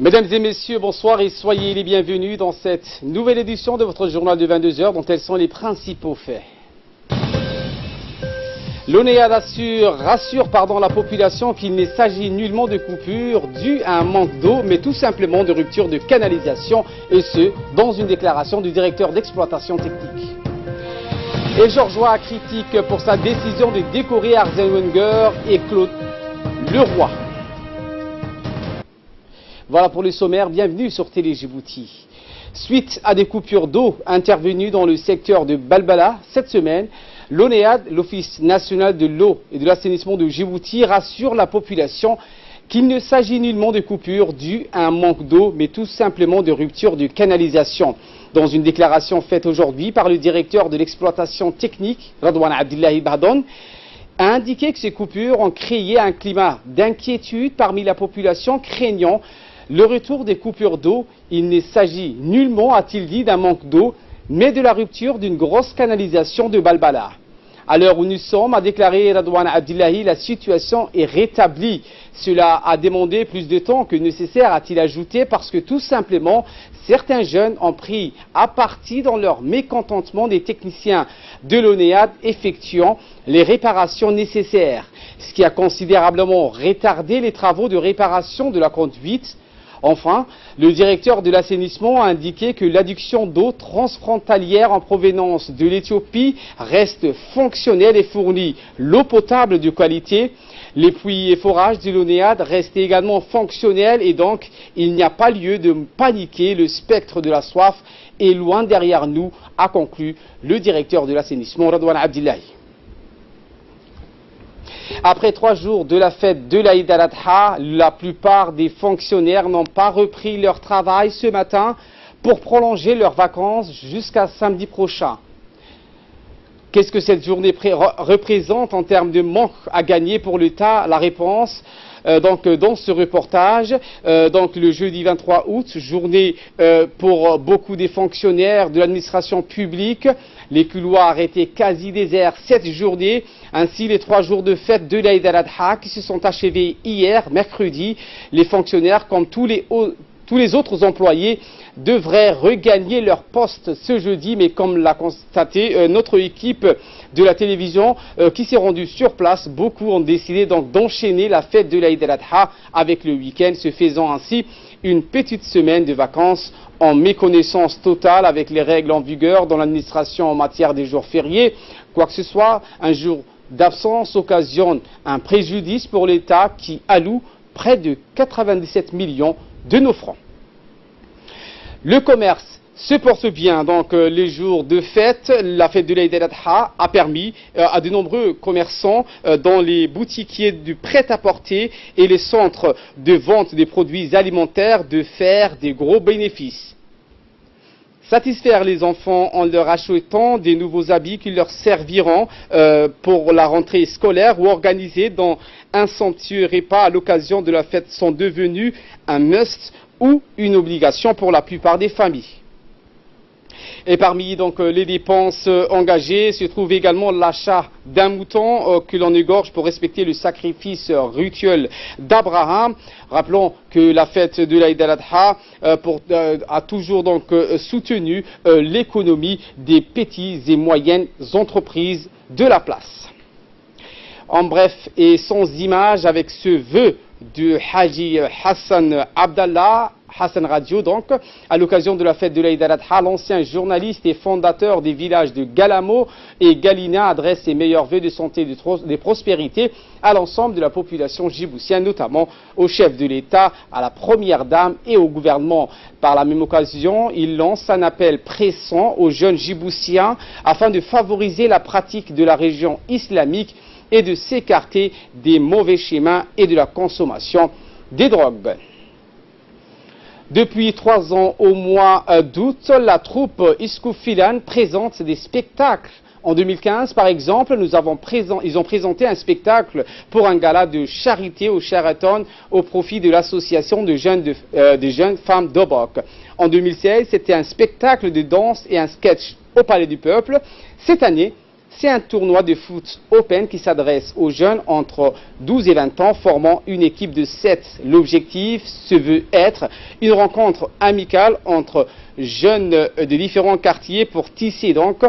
Mesdames et messieurs, bonsoir et soyez les bienvenus dans cette nouvelle édition de votre journal de 22h dont tels sont les principaux faits. L'ONEAD rassure la population qu'il ne s'agit nullement de coupure due à un manque d'eau, mais tout simplement de rupture de canalisation, et ce, dans une déclaration du directeur d'exploitation technique. Et Georgeois critique pour sa décision de décorer Arsène Wenger et Claude Leroy. Voilà pour le sommaire, bienvenue sur Télé Djibouti. Suite à des coupures d'eau intervenues dans le secteur de Balbala cette semaine, l'ONEAD, l'Office national de l'eau et de l'assainissement de Djibouti, rassure la population qu'il ne s'agit nullement de coupures dues à un manque d'eau, mais tout simplement de rupture de canalisation. Dans une déclaration faite aujourd'hui par le directeur de l'exploitation technique, Radwan Abdillahi Badon, a indiqué que ces coupures ont créé un climat d'inquiétude parmi la population, craignant le retour des coupures d'eau. Il ne s'agit nullement, a-t-il dit, d'un manque d'eau, mais de la rupture d'une grosse canalisation de Balbala. À l'heure où nous sommes, a déclaré Radwan Abdillahi, la situation est rétablie. Cela a demandé plus de temps que nécessaire, a-t-il ajouté, parce que tout simplement, certains jeunes ont pris à partie dans leur mécontentement des techniciens de l'ONEAD effectuant les réparations nécessaires, ce qui a considérablement retardé les travaux de réparation de la conduite. Enfin, le directeur de l'assainissement a indiqué que l'adduction d'eau transfrontalière en provenance de l'Éthiopie reste fonctionnelle et fournit l'eau potable de qualité. Les puits et forages de l'ONEAD restent également fonctionnels et donc il n'y a pas lieu de paniquer. Le spectre de la soif est loin derrière nous, a conclu le directeur de l'assainissement, Radwan Abdillahi. Après 3 jours de la fête de l'Aïd al-Adha, la plupart des fonctionnaires n'ont pas repris leur travail ce matin pour prolonger leurs vacances jusqu'à samedi prochain. Qu'est-ce que cette journée représente en termes de manque à gagner pour l'État? La réponse dans ce reportage, le jeudi 23 août, journée pour beaucoup des fonctionnaires de l'administration publique. Les couloirs étaient quasi déserts cette journée. Ainsi, les 3 jours de fête de l'Aïd al-Adha qui se sont achevés hier, mercredi, les fonctionnaires, comme tous les autres employés, devraient regagner leur poste ce jeudi, mais comme l'a constaté notre équipe de la télévision qui s'est rendue sur place, beaucoup ont décidé donc d'enchaîner la fête de l'Aïd al-Adha avec le week-end, se faisant ainsi une petite semaine de vacances en méconnaissance totale avec les règles en vigueur dans l'administration en matière des jours fériés. Quoi que ce soit, un jour d'absence occasionne un préjudice pour l'État qui alloue près de 97 millions de nos francs. Le commerce se porte bien, donc les jours de fête, la fête de l'Aïd al-Adha a permis à de nombreux commerçants dans les boutiquiers du prêt-à-porter et les centres de vente des produits alimentaires de faire des gros bénéfices. Satisfaire les enfants en leur achetant des nouveaux habits qui leur serviront pour la rentrée scolaire ou organiser dans un somptueux repas à l'occasion de la fête sont devenus un must ou une obligation pour la plupart des familles. Et parmi donc les dépenses engagées se trouve également l'achat d'un mouton que l'on égorge pour respecter le sacrifice rituel d'Abraham. Rappelons que la fête de l'Aïd al-Adha a toujours donc soutenu l'économie des petites et moyennes entreprises de la place. En bref et sans image, avec ce vœu de Haji Hassan Abdallah, Hassan Radio donc, à l'occasion de la fête de l'Aïd al-Adha, l'ancien journaliste et fondateur des villages de Galamo et Galina adresse ses meilleurs vœux de santé et de prospérité à l'ensemble de la population djiboutienne, notamment au chef de l'État, à la première dame et au gouvernement. Par la même occasion, il lance un appel pressant aux jeunes djiboutiens afin de favoriser la pratique de la religion islamique et de s'écarter des mauvais schémas et de la consommation des drogues. Depuis 3 ans au mois d'août, la troupe Iskoufilan présente des spectacles. En 2015, par exemple, ils ont présenté un spectacle pour un gala de charité au Sheraton au profit de l'association de jeunes femmes d'Obok. En 2016, c'était un spectacle de danse et un sketch au Palais du Peuple. Cette année, C'est un tournoi de foot open qui s'adresse aux jeunes entre 12 et 20 ans formant une équipe de 7. L'objectif se veut être une rencontre amicale entre jeunes de différents quartiers pour tisser donc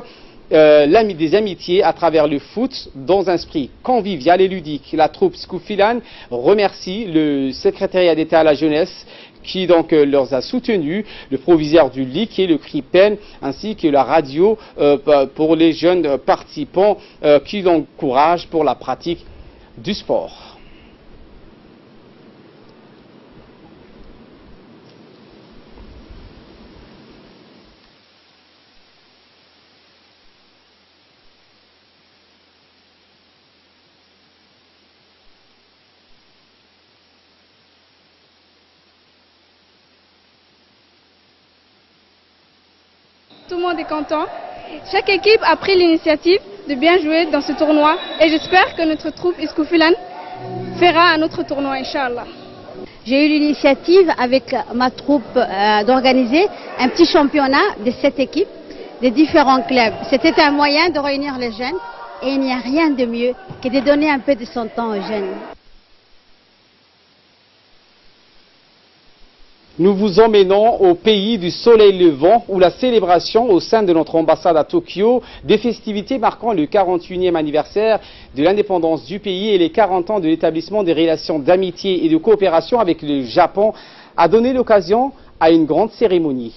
des amitiés à travers le foot dans un esprit convivial et ludique. La troupe Skoufilan remercie le secrétariat d'État à la jeunesse qui donc leur a soutenu, le proviseur du LIC et le CRIPEN ainsi que la radio pour les jeunes participants qui l'encouragent pour la pratique du sport. Tout le monde est content. Chaque équipe a pris l'initiative de bien jouer dans ce tournoi et j'espère que notre troupe Skoufilan fera un autre tournoi, Inch'Allah. J'ai eu l'initiative avec ma troupe d'organiser un petit championnat de 7 équipes de différents clubs. C'était un moyen de réunir les jeunes et il n'y a rien de mieux que de donner un peu de son temps aux jeunes. Nous vous emmenons au pays du soleil levant où la célébration au sein de notre ambassade à Tokyo des festivités marquant le 41e anniversaire de l'indépendance du pays et les 40 ans de l'établissement des relations d'amitié et de coopération avec le Japon a donné l'occasion à une grande cérémonie.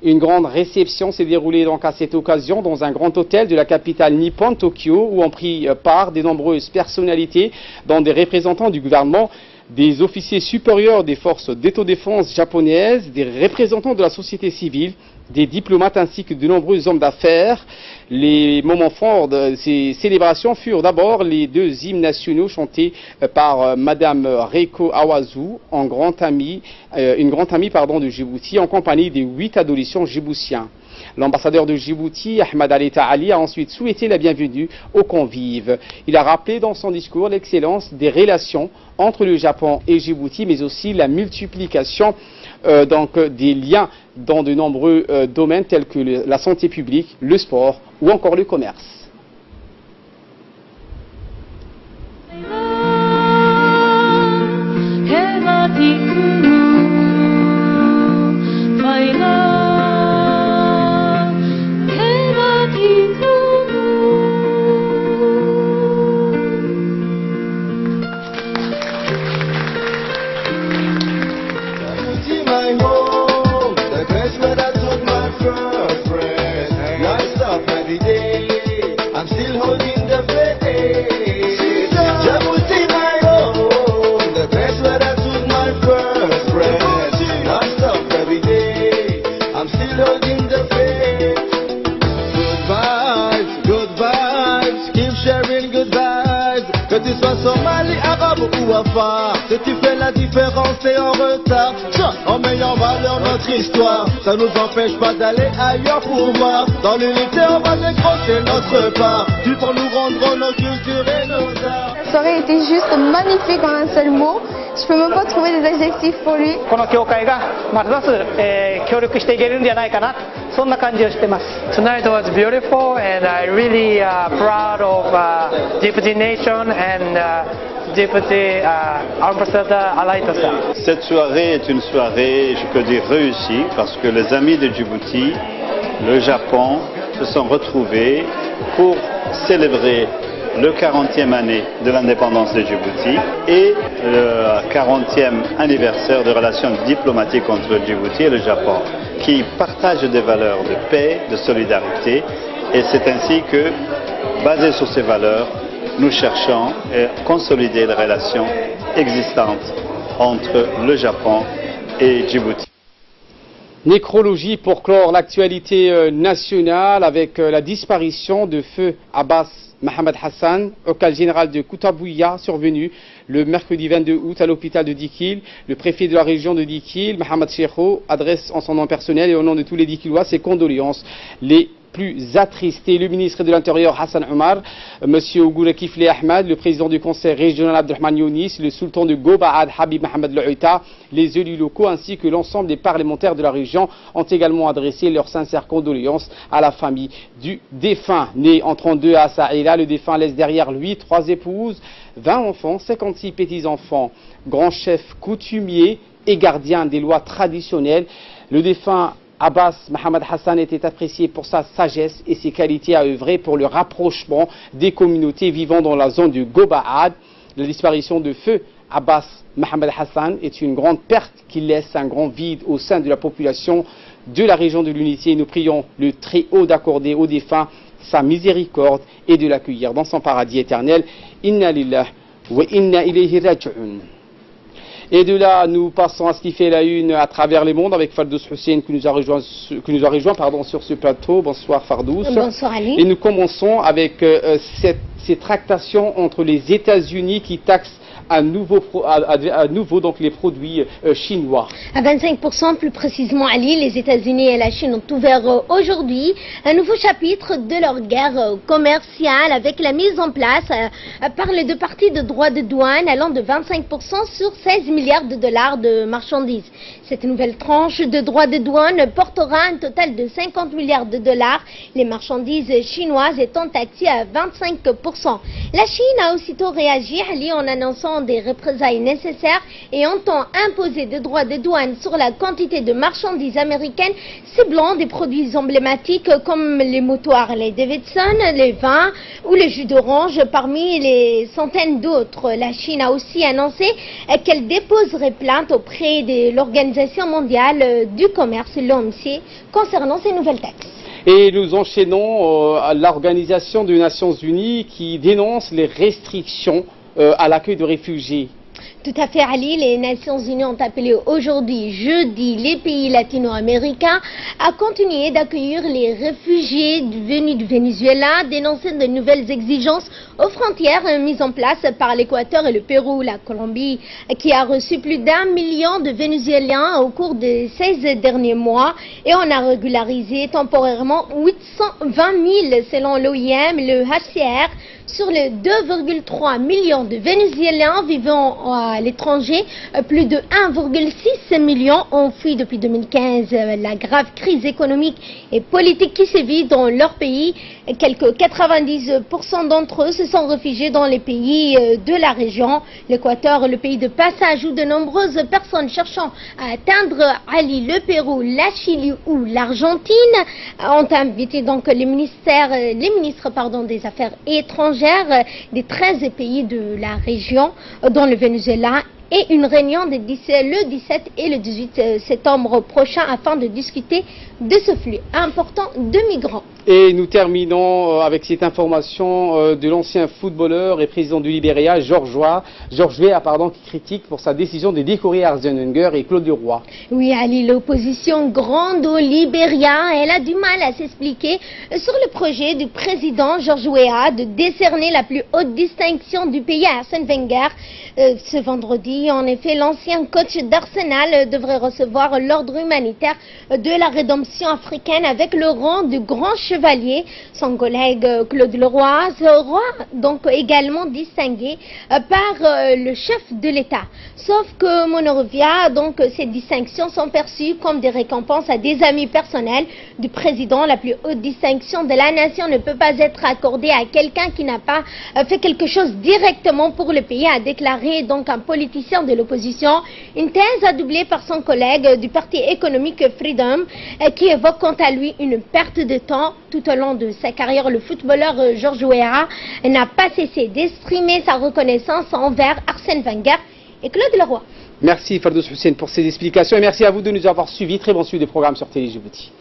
Une grande réception s'est déroulée donc à cette occasion dans un grand hôtel de la capitale nippone, Tokyo, où ont pris part de nombreuses personnalités, dont des représentants du gouvernement, des officiers supérieurs des forces d'autodéfense japonaises, des représentants de la société civile, des diplomates ainsi que de nombreux hommes d'affaires. Les moments forts de ces célébrations furent d'abord les 2 hymnes nationaux chantés par Madame Reiko Awazu, une grande amie de Djibouti, en compagnie des 8 adolescents djiboutiens. L'ambassadeur de Djibouti, Ahmad Ali Ta'ali, a ensuite souhaité la bienvenue aux convives. Il a rappelé dans son discours l'excellence des relations entre le Japon et Djibouti, mais aussi la multiplication des liens dans de nombreux domaines tels que la santé publique, le sport ou encore le commerce. Que tu sois somali, arabe ou afar, que tu fais la différence, t'es en retard. En mettant en valeur notre histoire, ça nous empêche pas d'aller ailleurs pour voir. Dans l'unité, on va décrocher notre part. Tu pour nous rendre nos cultures et nos arts. La soirée était juste magnifique en un seul mot. Je peux même pas trouver des adjectifs pour lui. Tonight was beautiful and I really proud of Djibouti nation and Djibouti ambassador Alaitosa. Cette soirée est une soirée, je peux dire, réussie parce que les amis de Djibouti, le Japon, se sont retrouvés pour célébrer le 40e année de l'indépendance de Djibouti et le 40e anniversaire de relations diplomatiques entre Djibouti et le Japon, qui partagent des valeurs de paix, de solidarité, et c'est ainsi que, basé sur ces valeurs, nous cherchons à consolider les relations existantes entre le Japon et Djibouti. Nécrologie pour clore l'actualité nationale avec la disparition de feu Abbas Mohamed Hassan, local général de Koutabouya, survenu le mercredi 22 août à l'hôpital de Dikil. Le préfet de la région de Dikil, Mohamed Cheikhou, adresse en son nom personnel et au nom de tous les Dikilois ses condoléances les plus attristés. Le ministre de l'Intérieur Hassan Omar, M. Ougoura Kifli Ahmed, le président du conseil régional Abdelrahman Younis, le sultan de Gobaad Habib Mohamed Louita, les élus locaux ainsi que l'ensemble des parlementaires de la région ont également adressé leurs sincères condoléances à la famille du défunt. Né en 32 à Saïla, le défunt laisse derrière lui 3 épouses, 20 enfants, 56 petits-enfants. Grand chef coutumier et gardien des lois traditionnelles, le défunt Abbas Mohamed Hassan était apprécié pour sa sagesse et ses qualités à œuvrer pour le rapprochement des communautés vivant dans la zone de Gobaad. La disparition de feu Abbas Mohamed Hassan est une grande perte qui laisse un grand vide au sein de la population de la région de l'Unité. Nous prions le Très-Haut d'accorder au défunt sa miséricorde et de l'accueillir dans son paradis éternel. Inna lillah wa inna ilayhi raji'un. Et de là, nous passons à ce qui fait la une à travers les mondes avec Fardous Hussein qui nous a rejoint sur ce plateau. Bonsoir Fardous. Bonsoir Ali. Et nous commençons avec ces tractations entre les États-Unis qui taxent à nouveau donc les produits chinois. À 25% plus précisément Ali, les États-Unis et la Chine ont ouvert aujourd'hui un nouveau chapitre de leur guerre commerciale avec la mise en place par les deux parties de droits de douane allant de 25% sur 16 milliards de dollars de marchandises. Cette nouvelle tranche de droits de douane portera un total de 50 milliards de dollars, les marchandises chinoises étant taxées à 25%. La Chine a aussitôt réagi Ali en annonçant des représailles nécessaires et entend imposer des droits de douane sur la quantité de marchandises américaines ciblant des produits emblématiques comme les motos Harley Davidson, les vins ou les jus d'orange parmi les centaines d'autres. La Chine a aussi annoncé qu'elle déposerait plainte auprès de l'Organisation mondiale du commerce, l'OMC, concernant ces nouvelles taxes. Et nous enchaînons à l'Organisation des Nations Unies qui dénonce les restrictions à l'accueil de réfugiés. Tout à fait Ali, les Nations Unies ont appelé aujourd'hui, jeudi, les pays latino-américains à continuer d'accueillir les réfugiés venus du Venezuela, dénoncer de nouvelles exigences aux frontières mises en place par l'Équateur et le Pérou. La Colombie, qui a reçu plus d'1 million de Vénézuéliens au cours des 16 derniers mois et en a régularisé temporairement 820 000 selon l'OIM et le HCR. Sur les 2,3 millions de Vénézuéliens vivant à l'étranger, plus de 1,6 million ont fui depuis 2015 la grave crise économique et politique qui sévit dans leur pays. Quelques 90% d'entre eux se sont réfugiés dans les pays de la région. L'Équateur, le pays de passage où de nombreuses personnes cherchant à atteindre Ali, le Pérou, la Chili ou l'Argentine ont invité donc les ministres des Affaires étrangères des 13 pays de la région, dont le Venezuela, et une réunion le 17 et le 18 septembre prochain afin de discuter de ce flux important de migrants. Et nous terminons avec cette information de l'ancien footballeur et président du Libéria, Georges Weah, qui critique pour sa décision de décorer Arsène Wenger et Claude Leroy. Oui Ali, l'opposition grande au Libéria, elle a du mal à s'expliquer sur le projet du président Georges Weah de décerner la plus haute distinction du pays à Arsène Wenger. Ce vendredi, en effet, l'ancien coach d'Arsenal devrait recevoir l'ordre humanitaire de la rédemption africaine avec le rang de grand chevalier. Son collègue Claude Leroy sera donc également distingué par le chef de l'État. Sauf que Monrovia, donc ces distinctions sont perçues comme des récompenses à des amis personnels du président. La plus haute distinction de la nation ne peut pas être accordée à quelqu'un qui n'a pas fait quelque chose directement pour le pays, a déclaré donc un politicien de l'opposition. Une thèse doublée par son collègue du parti économique Freedom qui évoque quant à lui une perte de temps. Tout au long de sa carrière, le footballeur Georges Weah n'a pas cessé d'exprimer sa reconnaissance envers Arsène Wenger et Claude Leroy. Merci Fardous Hussein pour ces explications et merci à vous de nous avoir suivis. Très bon suivi des programmes sur Télé Djibouti.